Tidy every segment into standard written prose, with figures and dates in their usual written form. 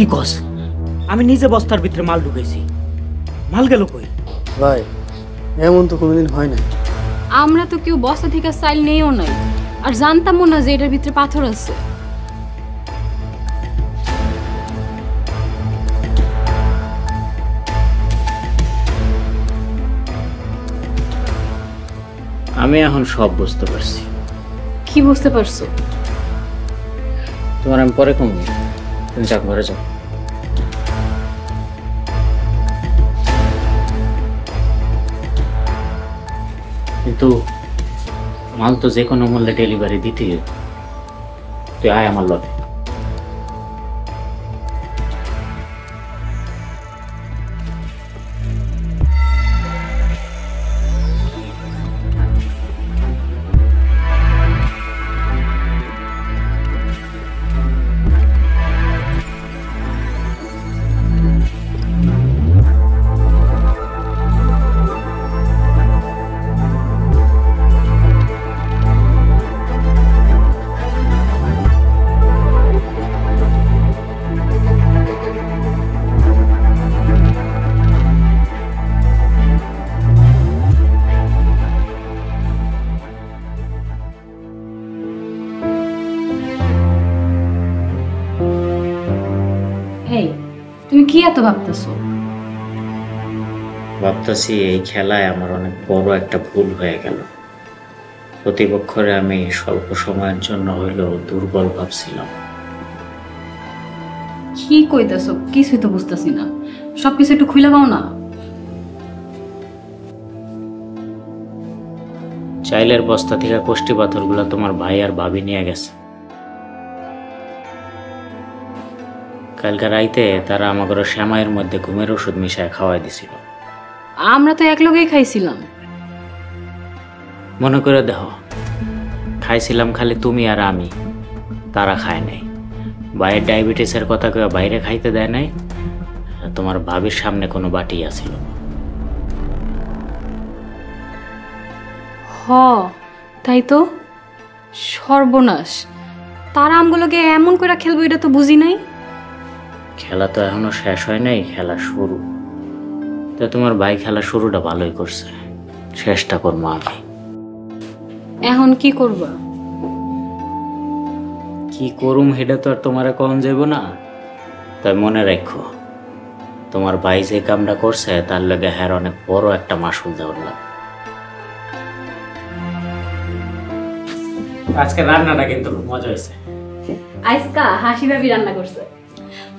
কি কস? আমি নিজে বস্তার ভিতরে মাল ঢুকাইছি। মাল গেল কই? ভাই এমন তো কোনোদিন হয় না। আমরা তো কেউ বস্তা থেকে চাইল নেইও নাই, আর জানতামও না যে এটার ভিতরে পাথর আছে। আমি এখন সব বুঝতে পারছি। কি বুঝতে পারছো? তোমার আমি পরে কমবো, তুমি যাক ঘরে যাও। কিন্তু মাল তো যে কোনো মূল্যে ডেলিভারি দিতে, তুই আয় আমার লগে। তুমি কি এত ভাবতেছো? ভাবতেছি এই খেলায় আমার অনেক বড় একটা ভুল হয়ে গেল। প্রতিপক্ষরে আমি স্বল্প সময়ের জন্য হইলেও দুর্বল ভাবছিলাম। কি কইতেছো? কিছুই তো বুঝতেছি না, সবকিছু একটু খুলে পাও না। চাইলের বস্তা থেকে কোষ্টি পাথরগুলো তোমার ভাই আর ভাবি নিয়ে গেছে। কালকে রাইতে তারা আমাকে শ্যামাইয়ের মধ্যে ঘুমের ওষুধ মিশায় খাওয়াই দিছিল। আমরা তো এক লগেই খাইছিলাম। মনে করে দেখো, খাইছিলাম খালি তুমি আর আমি, তারা খায় নাই। ভাইয়ের ডায়াবেটিসের কথা কেউ বাইরে খাইতে দেয় নাই। তোমার ভাবির সামনে কোনো বাটি আছিল না। হ তাই তো, সর্বনাশ। তারা আমগুলোকে এমন করে খেলবো এটা তো বুঝি নাই। খেলা তো এখনো শেষ হয় নাই, খেলা শুরু। তো তোমার ভাই খেলা শুরুটা ভালোই করছে, শেষটা করবো আমি। এখন কি করবা? কি করুম সেটা তো আর তোমার কখন যাব না। তাই মনে রাখো, তোমার ভাই যে কামটা করছে তার লগে হ্যার অনেক বড় একটা মাসুল দেওয়ার লাগে। আজকে রান্নাটা কিন্তু মজা হয়েছে। আজকা হাসি ভাবি রান্না করছে।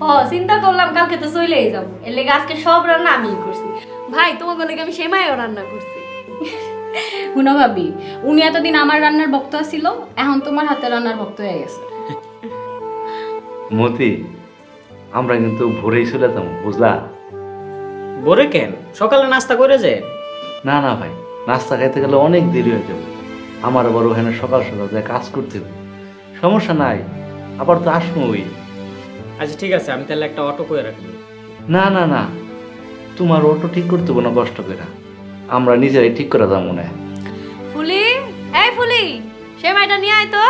ও চিন্তা করলাম কালকে তো চলেই যাবো, এর লেগে আজকে সব রান্না আমিই করছি। ভাই তোমাকে লেগে আমি সেমাইও রান্না করছি। হুনা ভাবি, উনি এতদিন আমার রান্নার ভক্ত ছিল, এখন তোমার হাতে রান্নার ভক্ত হয়ে গেছে। মতি, আমরা কিন্তু ভোরেই চলে যাবো, বুঝলা? ভোরে কেন? সকালে নাস্তা করে যায়। না না ভাই, নাস্তা খাইতে গেলে অনেক দেরি হয়ে যাবে। আমার আবার ওখানে সকাল সকাল যায় কাজ করতে হবে। সমস্যা নাই, আবার তো আসবো ওই। আচ্ছা ঠিক আছে, আমি তাহলে একটা অটো করে রাখবো। না না না, তোমার অটো ঠিক করতে হবে না কষ্ট করে, আমরা নিজেরাই ঠিক করে যাবো না। ফুলি, এই ফুলি, সেমাইটা নিয়ে আয় তো।